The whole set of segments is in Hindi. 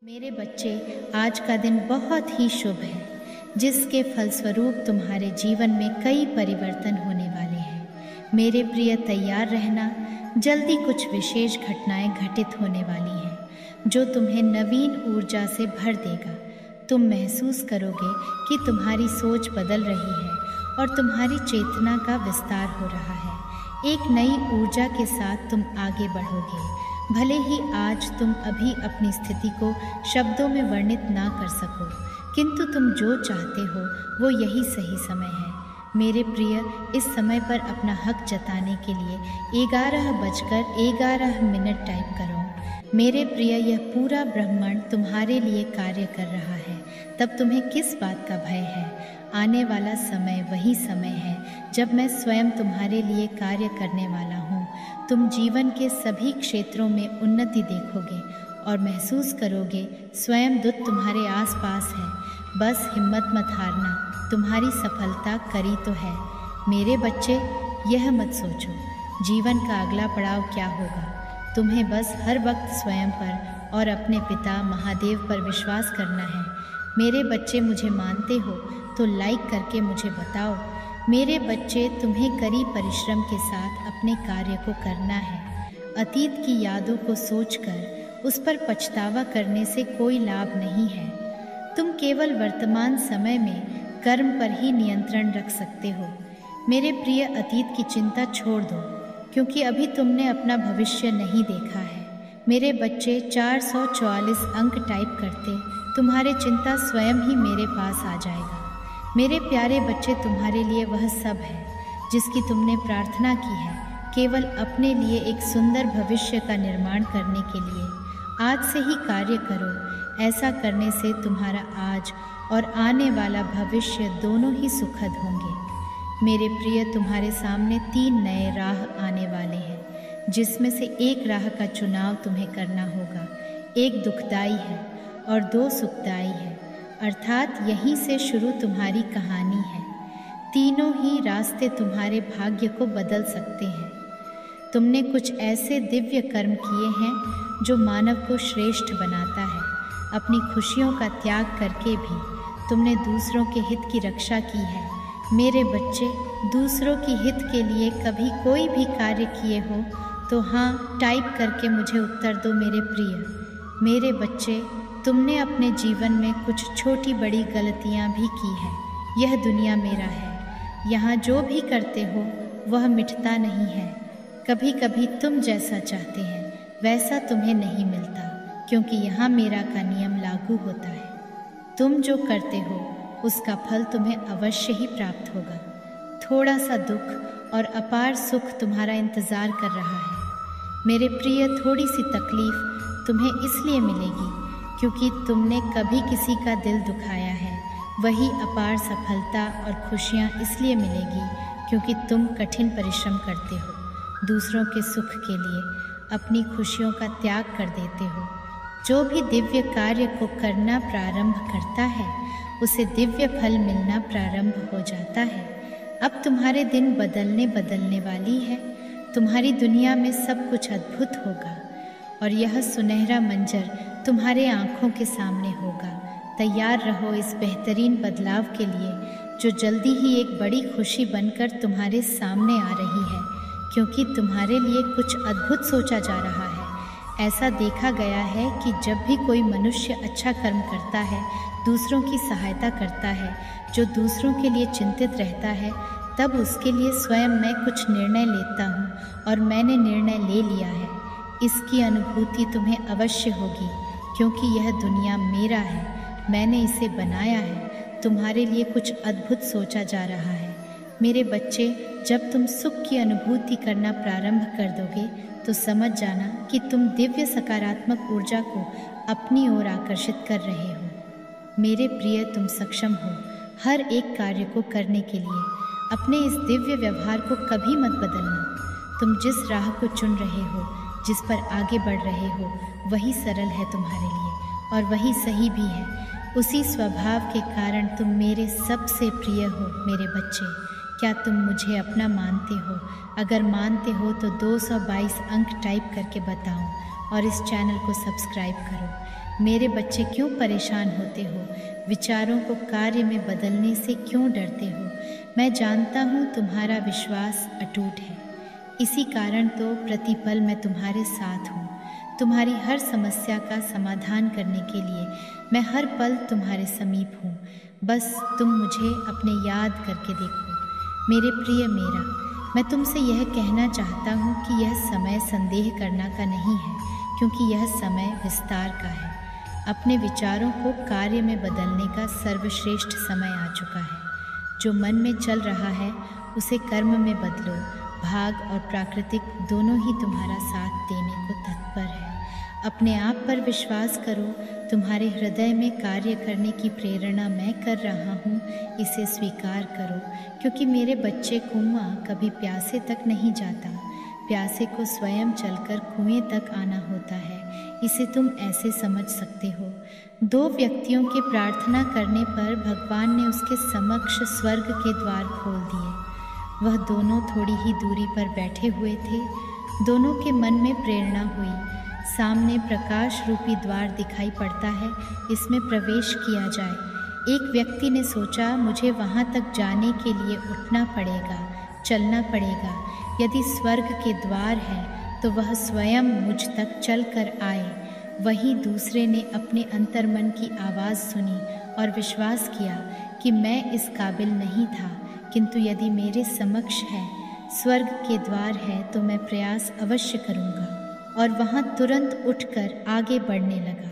मेरे बच्चे, आज का दिन बहुत ही शुभ है, जिसके फलस्वरूप तुम्हारे जीवन में कई परिवर्तन होने वाले हैं। मेरे प्रिय, तैयार रहना, जल्दी कुछ विशेष घटनाएं घटित होने वाली हैं, जो तुम्हें नवीन ऊर्जा से भर देगा। तुम महसूस करोगे कि तुम्हारी सोच बदल रही है और तुम्हारी चेतना का विस्तार हो रहा है। एक नई ऊर्जा के साथ तुम आगे बढ़ोगे। भले ही आज तुम अभी अपनी स्थिति को शब्दों में वर्णित ना कर सको, किंतु तुम जो चाहते हो वो यही सही समय है। मेरे प्रिय, इस समय पर अपना हक जताने के लिए 11:11 टाइप करो। मेरे प्रिय, यह पूरा ब्रह्मांड तुम्हारे लिए कार्य कर रहा है, तब तुम्हें किस बात का भय है? आने वाला समय वही समय है जब मैं स्वयं तुम्हारे लिए कार्य करने वाला हूँ। तुम जीवन के सभी क्षेत्रों में उन्नति देखोगे और महसूस करोगे स्वयं दूत तुम्हारे आसपास है। बस हिम्मत मत हारना, तुम्हारी सफलता करी तो है। मेरे बच्चे, यह मत सोचो जीवन का अगला पड़ाव क्या होगा। तुम्हें बस हर वक्त स्वयं पर और अपने पिता महादेव पर विश्वास करना है। मेरे बच्चे, मुझे मानते हो तो लाइक करके मुझे बताओ। मेरे बच्चे, तुम्हें कड़ी परिश्रम के साथ अपने कार्य को करना है। अतीत की यादों को सोचकर उस पर पछतावा करने से कोई लाभ नहीं है। तुम केवल वर्तमान समय में कर्म पर ही नियंत्रण रख सकते हो। मेरे प्रिय, अतीत की चिंता छोड़ दो, क्योंकि अभी तुमने अपना भविष्य नहीं देखा है। मेरे बच्चे, 444 अंक टाइप करते तुम्हारे चिंता स्वयं ही मेरे पास आ जाएगा। मेरे प्यारे बच्चे, तुम्हारे लिए वह सब है जिसकी तुमने प्रार्थना की है, केवल अपने लिए एक सुंदर भविष्य का निर्माण करने के लिए। आज से ही कार्य करो। ऐसा करने से तुम्हारा आज और आने वाला भविष्य दोनों ही सुखद होंगे। मेरे प्रिय, तुम्हारे सामने 3 नए राह आने वाले हैं, जिसमें से एक राह का चुनाव तुम्हें करना होगा। एक दुखदाई है और 2 सुखदाई है, अर्थात यहीं से शुरू तुम्हारी कहानी है। तीनों ही रास्ते तुम्हारे भाग्य को बदल सकते हैं। तुमने कुछ ऐसे दिव्य कर्म किए हैं जो मानव को श्रेष्ठ बनाता है। अपनी खुशियों का त्याग करके भी तुमने दूसरों के हित की रक्षा की है। मेरे बच्चे, दूसरों की हित के लिए कभी कोई भी कार्य किए हो तो हाँ टाइप करके मुझे उत्तर दो। मेरे प्रिय, मेरे बच्चे, तुमने अपने जीवन में कुछ छोटी बड़ी गलतियाँ भी की हैं। यह दुनिया मेरा है, यहाँ जो भी करते हो वह मिटता नहीं है। कभी कभी तुम जैसा चाहते हैं वैसा तुम्हें नहीं मिलता, क्योंकि यहाँ मेरा का नियम लागू होता है। तुम जो करते हो उसका फल तुम्हें अवश्य ही प्राप्त होगा। थोड़ा सा दुख और अपार सुख तुम्हारा इंतज़ार कर रहा है। मेरे प्रिय, थोड़ी सी तकलीफ तुम्हें इसलिए मिलेगी क्योंकि तुमने कभी किसी का दिल दुखाया है। वही अपार सफलता और खुशियाँ इसलिए मिलेगी क्योंकि तुम कठिन परिश्रम करते हो, दूसरों के सुख के लिए अपनी खुशियों का त्याग कर देते हो। जो भी दिव्य कार्य को करना प्रारंभ करता है उसे दिव्य फल मिलना प्रारंभ हो जाता है। अब तुम्हारे दिन बदलने वाली है। तुम्हारी दुनिया में सब कुछ अद्भुत होगा और यह सुनहरा मंजर तुम्हारे आँखों के सामने होगा। तैयार रहो इस बेहतरीन बदलाव के लिए, जो जल्दी ही एक बड़ी खुशी बनकर तुम्हारे सामने आ रही है, क्योंकि तुम्हारे लिए कुछ अद्भुत सोचा जा रहा है। ऐसा देखा गया है कि जब भी कोई मनुष्य अच्छा कर्म करता है, दूसरों की सहायता करता है, जो दूसरों के लिए चिंतित रहता है, तब उसके लिए स्वयं मैं कुछ निर्णय लेता हूँ और मैंने निर्णय ले लिया है। इसकी अनुभूति तुम्हें अवश्य होगी, क्योंकि यह दुनिया मेरा है, मैंने इसे बनाया है। तुम्हारे लिए कुछ अद्भुत सोचा जा रहा है। मेरे बच्चे, जब तुम सुख की अनुभूति करना प्रारंभ कर दोगे तो समझ जाना कि तुम दिव्य सकारात्मक ऊर्जा को अपनी ओर आकर्षित कर रहे हो। मेरे प्रिय, तुम सक्षम हो हर एक कार्य को करने के लिए। अपने इस दिव्य व्यवहार को कभी मत बदलना। तुम जिस राह को चुन रहे हो, जिस पर आगे बढ़ रहे हो, वही सरल है तुम्हारे लिए और वही सही भी है। उसी स्वभाव के कारण तुम मेरे सबसे प्रिय हो। मेरे बच्चे, क्या तुम मुझे अपना मानते हो? अगर मानते हो तो 222 अंक टाइप करके बताओ और इस चैनल को सब्सक्राइब करो। मेरे बच्चे क्यों परेशान होते हो? विचारों को कार्य में बदलने से क्यों डरते हो? मैं जानता हूँ तुम्हारा विश्वास अटूट है। इसी कारण तो प्रतिपल मैं तुम्हारे साथ हूँ। तुम्हारी हर समस्या का समाधान करने के लिए मैं हर पल तुम्हारे समीप हूँ। बस तुम मुझे अपने याद करके देखो। मेरे प्रिय मेरा, मैं तुमसे यह कहना चाहता हूँ कि यह समय संदेह करना का नहीं है, क्योंकि यह समय विस्तार का है। अपने विचारों को कार्य में बदलने का सर्वश्रेष्ठ समय आ चुका है। जो मन में चल रहा है उसे कर्म में बदलो। भाग और प्राकृतिक दोनों ही तुम्हारा साथ देने को तत्पर है। अपने आप पर विश्वास करो। तुम्हारे हृदय में कार्य करने की प्रेरणा मैं कर रहा हूँ, इसे स्वीकार करो। क्योंकि मेरे बच्चे, कुआं कभी प्यासे तक नहीं जाता। प्यासे को स्वयं चलकर कुएं तक आना होता है। इसे तुम ऐसे समझ सकते हो। 2 व्यक्तियों के प्रार्थना करने पर भगवान ने उसके समक्ष स्वर्ग के द्वार खोल दिए। वह दोनों थोड़ी ही दूरी पर बैठे हुए थे। दोनों के मन में प्रेरणा हुई। सामने प्रकाश रूपी द्वार दिखाई पड़ता है, इसमें प्रवेश किया जाए। एक व्यक्ति ने सोचा, मुझे वहाँ तक जाने के लिए उठना पड़ेगा, चलना पड़ेगा। यदि स्वर्ग के द्वार है तो वह स्वयं मुझ तक चल कर आए। वहीं दूसरे ने अपने अंतर्मन की आवाज़ सुनी और विश्वास किया कि मैं इस काबिल नहीं था, किंतु यदि मेरे समक्ष है, स्वर्ग के द्वार है, तो मैं प्रयास अवश्य करूँगा। और वहाँ तुरंत उठकर आगे बढ़ने लगा।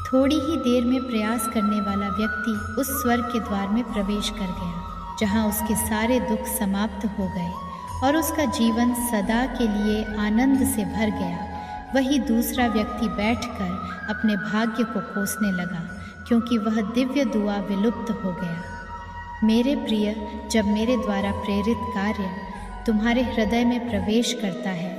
थोड़ी ही देर में प्रयास करने वाला व्यक्ति उस स्वर्ग के द्वार में प्रवेश कर गया, जहाँ उसके सारे दुख समाप्त हो गए और उसका जीवन सदा के लिए आनंद से भर गया। वही दूसरा व्यक्ति बैठकर अपने भाग्य को कोसने लगा, क्योंकि वह दिव्य दुआ विलुप्त हो गया। मेरे प्रिय, जब मेरे द्वारा प्रेरित कार्य तुम्हारे हृदय में प्रवेश करता है,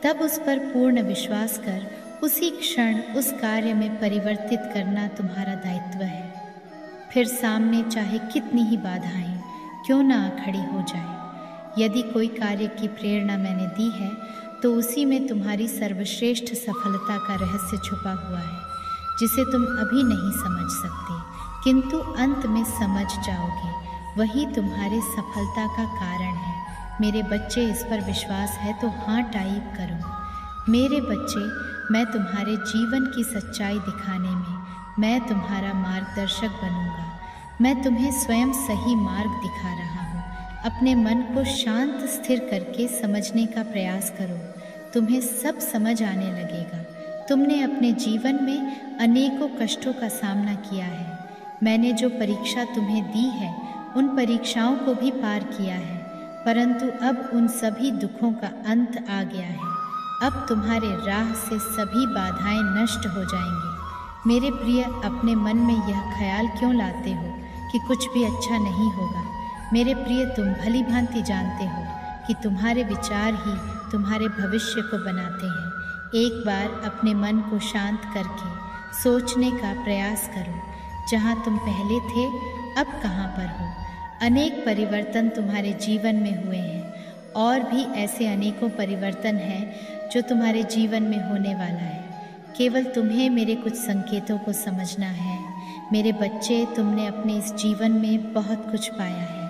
तब उस पर पूर्ण विश्वास कर उसी क्षण उस कार्य में परिवर्तित करना तुम्हारा दायित्व है। फिर सामने चाहे कितनी ही बाधाएं क्यों ना आ खड़ी हो जाए। यदि कोई कार्य की प्रेरणा मैंने दी है तो उसी में तुम्हारी सर्वश्रेष्ठ सफलता का रहस्य छुपा हुआ है, जिसे तुम अभी नहीं समझ सकते, किंतु अंत में समझ जाओगे। वही तुम्हारे सफलता का कारण है। मेरे बच्चे, इस पर विश्वास है तो हाँ टाइप करो। मेरे बच्चे, मैं तुम्हारे जीवन की सच्चाई दिखाने में मैं तुम्हारा मार्गदर्शक बनूंगा। मैं तुम्हें स्वयं सही मार्ग दिखा रहा हूँ। अपने मन को शांत स्थिर करके समझने का प्रयास करो। तुम्हें सब समझ आने लगेगा। तुमने अपने जीवन में अनेकों कष्टों का सामना किया है। मैंने जो परीक्षा तुम्हें दी है, उन परीक्षाओं को भी पार किया है, परंतु अब उन सभी दुखों का अंत आ गया है। अब तुम्हारे राह से सभी बाधाएं नष्ट हो जाएंगी। मेरे प्रिय, अपने मन में यह ख्याल क्यों लाते हो कि कुछ भी अच्छा नहीं होगा? मेरे प्रिय, तुम भली भांति जानते हो कि तुम्हारे विचार ही तुम्हारे भविष्य को बनाते हैं। एक बार अपने मन को शांत करके सोचने का प्रयास करो। जहाँ तुम पहले थे, अब कहाँ पर हो? अनेक परिवर्तन तुम्हारे जीवन में हुए हैं, और भी ऐसे अनेकों परिवर्तन हैं जो तुम्हारे जीवन में होने वाला है। केवल तुम्हें मेरे कुछ संकेतों को समझना है। मेरे बच्चे, तुमने अपने इस जीवन में बहुत कुछ पाया है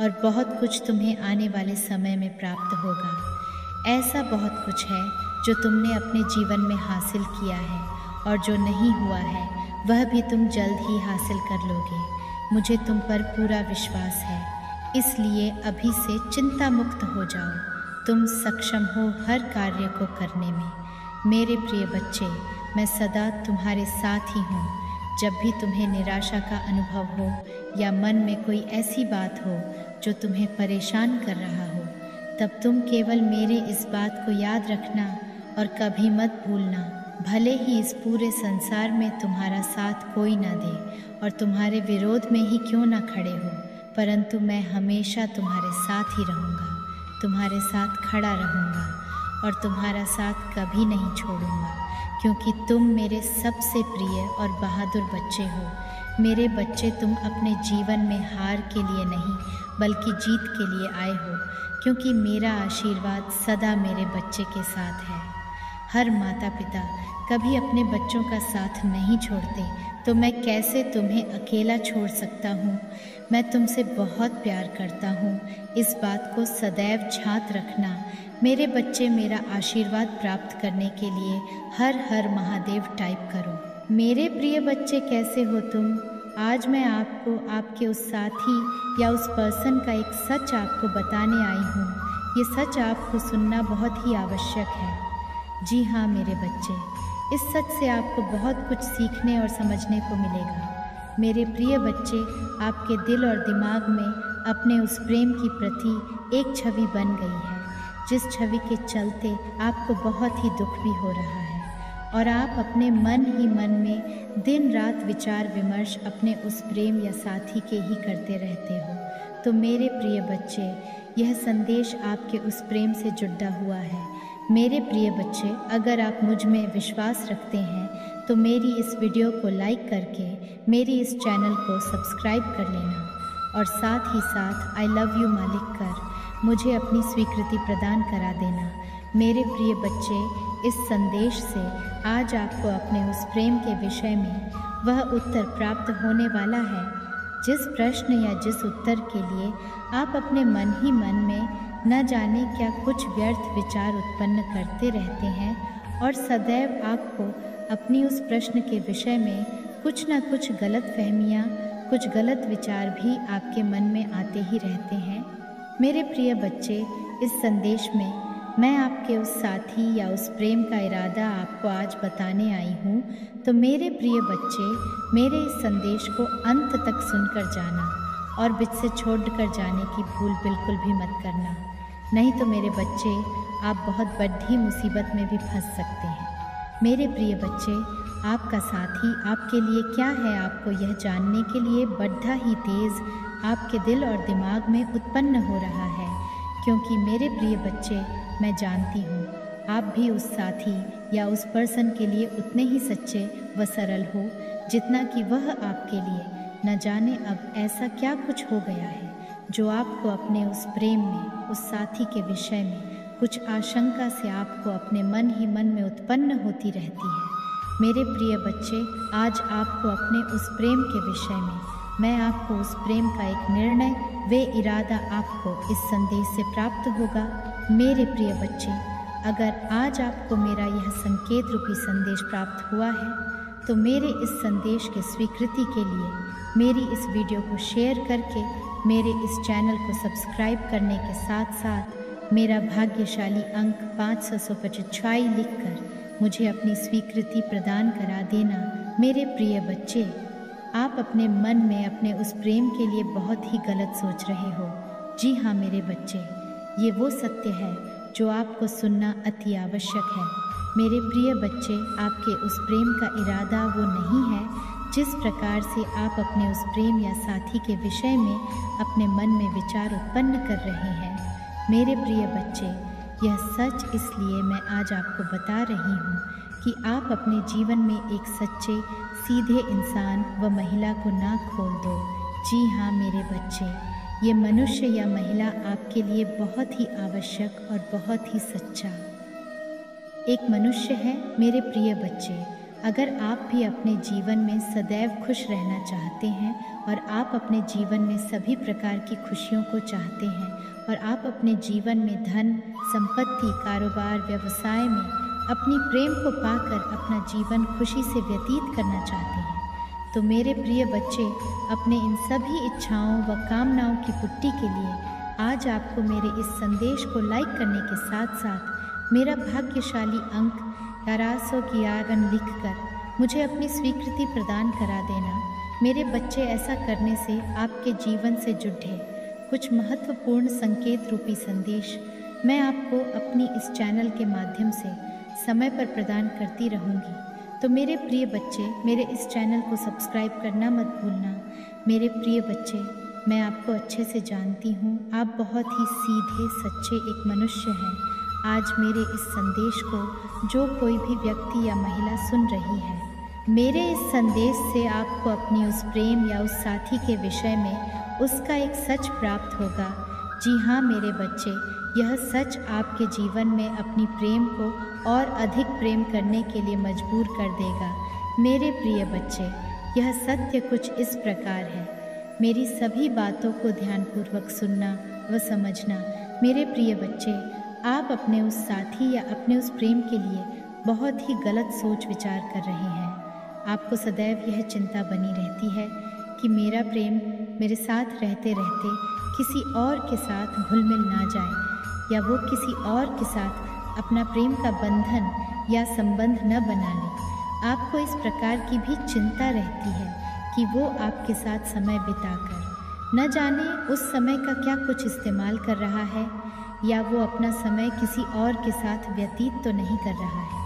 और बहुत कुछ तुम्हें आने वाले समय में प्राप्त होगा। ऐसा बहुत कुछ है जो तुमने अपने जीवन में हासिल किया है, और जो नहीं हुआ है वह भी तुम जल्द ही हासिल कर लोगे। मुझे तुम पर पूरा विश्वास है, इसलिए अभी से चिंता मुक्त हो जाओ। तुम सक्षम हो हर कार्य को करने में। मेरे प्रिय बच्चे, मैं सदा तुम्हारे साथ ही हूँ। जब भी तुम्हें निराशा का अनुभव हो या मन में कोई ऐसी बात हो जो तुम्हें परेशान कर रहा हो, तब तुम केवल मेरे इस बात को याद रखना और कभी मत भूलना। भले ही इस पूरे संसार में तुम्हारा साथ कोई न दे और तुम्हारे विरोध में ही क्यों न खड़े हो, परंतु मैं हमेशा तुम्हारे साथ ही रहूँगा, तुम्हारे साथ खड़ा रहूँगा और तुम्हारा साथ कभी नहीं छोड़ूंगा, क्योंकि तुम मेरे सबसे प्रिय और बहादुर बच्चे हो। मेरे बच्चे, तुम अपने जीवन में हार के लिए नहीं बल्कि जीत के लिए आए हो, क्योंकि मेरा आशीर्वाद सदा मेरे बच्चे के साथ है। हर माता पिता कभी अपने बच्चों का साथ नहीं छोड़ते, तो मैं कैसे तुम्हें अकेला छोड़ सकता हूँ। मैं तुमसे बहुत प्यार करता हूँ, इस बात को सदैव झांत रखना। मेरे बच्चे, मेरा आशीर्वाद प्राप्त करने के लिए हर हर महादेव टाइप करो। मेरे प्रिय बच्चे, कैसे हो तुम? आज मैं आपको आपके उस साथी या उस पर्सन का एक सच आपको बताने आई हूँ। ये सच आपको सुनना बहुत ही आवश्यक है। जी हाँ मेरे बच्चे, इस सच से आपको बहुत कुछ सीखने और समझने को मिलेगा। मेरे प्रिय बच्चे, आपके दिल और दिमाग में अपने उस प्रेम की प्रति एक छवि बन गई है, जिस छवि के चलते आपको बहुत ही दुख भी हो रहा है और आप अपने मन ही मन में दिन रात विचार विमर्श अपने उस प्रेम या साथी के ही करते रहते हो। तो मेरे प्रिय बच्चे, यह संदेश आपके उस प्रेम से जुड़ा हुआ है। मेरे प्रिय बच्चे, अगर आप मुझ में विश्वास रखते हैं तो मेरी इस वीडियो को लाइक करके मेरी इस चैनल को सब्सक्राइब कर लेना और साथ ही साथ आई लव यू माँ लिख कर मुझे अपनी स्वीकृति प्रदान करा देना। मेरे प्रिय बच्चे, इस संदेश से आज आपको अपने उस प्रेम के विषय में वह उत्तर प्राप्त होने वाला है, जिस प्रश्न या जिस उत्तर के लिए आप अपने मन ही मन में न जाने क्या कुछ व्यर्थ विचार उत्पन्न करते रहते हैं और सदैव आपको अपनी उस प्रश्न के विषय में कुछ न कुछ गलत फहमियाँ, कुछ गलत विचार भी आपके मन में आते ही रहते हैं। मेरे प्रिय बच्चे, इस संदेश में मैं आपके उस साथी या उस प्रेम का इरादा आपको आज बताने आई हूँ। तो मेरे प्रिय बच्चे, मेरे इस संदेश को अंत तक सुनकर जाना और बीच से छोड़कर जाने की भूल बिल्कुल भी मत करना, नहीं तो मेरे बच्चे आप बहुत बड़ी मुसीबत में भी फंस सकते हैं। मेरे प्रिय बच्चे, आपका साथी आपके लिए क्या है, आपको यह जानने के लिए बड़ा ही तेज़ आपके दिल और दिमाग में उत्पन्न हो रहा है, क्योंकि मेरे प्रिय बच्चे, मैं जानती हूँ आप भी उस साथी या उस पर्सन के लिए उतने ही सच्चे व सरल हो जितना कि वह आपके लिए। न जाने अब ऐसा क्या कुछ हो गया है जो आपको अपने उस प्रेम में, उस साथी के विषय में कुछ आशंका से आपको अपने मन ही मन में उत्पन्न होती रहती है। मेरे प्रिय बच्चे, आज आपको अपने उस प्रेम के विषय में मैं आपको उस प्रेम का एक निर्णय वे इरादा आपको इस संदेश से प्राप्त होगा। मेरे प्रिय बच्चे, अगर आज आपको मेरा यह संकेत रूपी संदेश प्राप्त हुआ है तो मेरे इस संदेश के स्वीकृति के लिए मेरी इस वीडियो को शेयर करके मेरे इस चैनल को सब्सक्राइब करने के साथ साथ मेरा भाग्यशाली अंक 555 लिखकर मुझे अपनी स्वीकृति प्रदान करा देना। मेरे प्रिय बच्चे, आप अपने मन में अपने उस प्रेम के लिए बहुत ही गलत सोच रहे हो। जी हाँ मेरे बच्चे, ये वो सत्य है जो आपको सुनना अति आवश्यक है। मेरे प्रिय बच्चे, आपके उस प्रेम का इरादा वो नहीं है जिस प्रकार से आप अपने उस प्रेम या साथी के विषय में अपने मन में विचार उत्पन्न कर रहे हैं। मेरे प्रिय बच्चे, यह सच इसलिए मैं आज आपको बता रही हूँ कि आप अपने जीवन में एक सच्चे सीधे इंसान व महिला को ना खोल दो। जी हाँ मेरे बच्चे, ये मनुष्य या महिला आपके लिए बहुत ही आवश्यक और बहुत ही सच्चा एक मनुष्य है। मेरे प्रिय बच्चे, अगर आप भी अपने जीवन में सदैव खुश रहना चाहते हैं और आप अपने जीवन में सभी प्रकार की खुशियों को चाहते हैं और आप अपने जीवन में धन, संपत्ति, कारोबार, व्यवसाय में अपनी प्रेम को पाकर अपना जीवन खुशी से व्यतीत करना चाहते हैं, तो मेरे प्रिय बच्चे, अपने इन सभी इच्छाओं व कामनाओं की पूर्ति के लिए आज आपको मेरे इस संदेश को लाइक करने के साथ साथ मेरा भाग्यशाली अंक 1111 लिखकर मुझे अपनी स्वीकृति प्रदान करा देना। मेरे बच्चे, ऐसा करने से आपके जीवन से जुड़े कुछ महत्वपूर्ण संकेत रूपी संदेश मैं आपको अपनी इस चैनल के माध्यम से समय पर प्रदान करती रहूँगी। तो मेरे प्रिय बच्चे, मेरे इस चैनल को सब्सक्राइब करना मत भूलना। मेरे प्रिय बच्चे, मैं आपको अच्छे से जानती हूँ, आप बहुत ही सीधे सच्चे एक मनुष्य हैं। आज मेरे इस संदेश को जो कोई भी व्यक्ति या महिला सुन रही है, मेरे इस संदेश से आपको अपनी उस प्रेम या उस साथी के विषय में उसका एक सच प्राप्त होगा जी हाँ मेरे बच्चे, यह सच आपके जीवन में अपनी प्रेम को और अधिक प्रेम करने के लिए मजबूर कर देगा। मेरे प्रिय बच्चे, यह सत्य कुछ इस प्रकार है। मेरी सभी बातों को ध्यानपूर्वक सुनना व समझना। मेरे प्रिय बच्चे, आप अपने उस साथी या अपने उस प्रेम के लिए बहुत ही गलत सोच विचार कर रहे हैं। आपको सदैव यह चिंता बनी रहती है कि मेरा प्रेम मेरे साथ रहते रहते किसी और के साथ घुल मिल ना जाए, या वो किसी और के साथ अपना प्रेम का बंधन या संबंध न बना ले। आपको इस प्रकार की भी चिंता रहती है कि वो आपके साथ समय बिताकर न जाने उस समय का क्या कुछ इस्तेमाल कर रहा है, या वो अपना समय किसी और के साथ व्यतीत तो नहीं कर रहा है।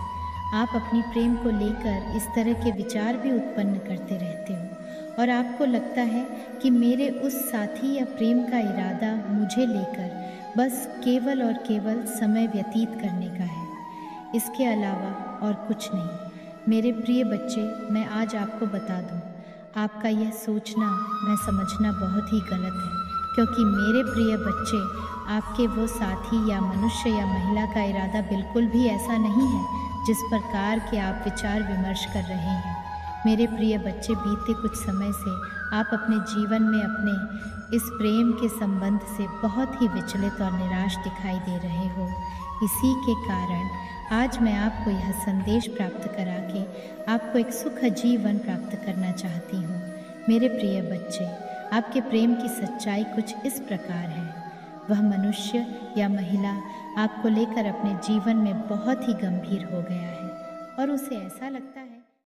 आप अपनी प्रेम को लेकर इस तरह के विचार भी उत्पन्न करते रहते हो और आपको लगता है कि मेरे उस साथी या प्रेम का इरादा मुझे लेकर बस केवल और केवल समय व्यतीत करने का है, इसके अलावा और कुछ नहीं। मेरे प्रिय बच्चे, मैं आज आपको बता दूं, आपका यह सोचना मैं समझना बहुत ही गलत है, क्योंकि मेरे प्रिय बच्चे, आपके वो साथी या मनुष्य या महिला का इरादा बिल्कुल भी ऐसा नहीं है जिस प्रकार के आप विचार विमर्श कर रहे हैं। मेरे प्रिय बच्चे, बीते कुछ समय से आप अपने जीवन में अपने इस प्रेम के संबंध से बहुत ही विचलित और निराश दिखाई दे रहे हो। इसी के कारण आज मैं आपको यह संदेश प्राप्त करा के आपको एक सुखद जीवन प्राप्त करना चाहती हूँ। मेरे प्रिय बच्चे, आपके प्रेम की सच्चाई कुछ इस प्रकार है। वह मनुष्य या महिला आपको लेकर अपने जीवन में बहुत ही गंभीर हो गया है और उसे ऐसा लगता है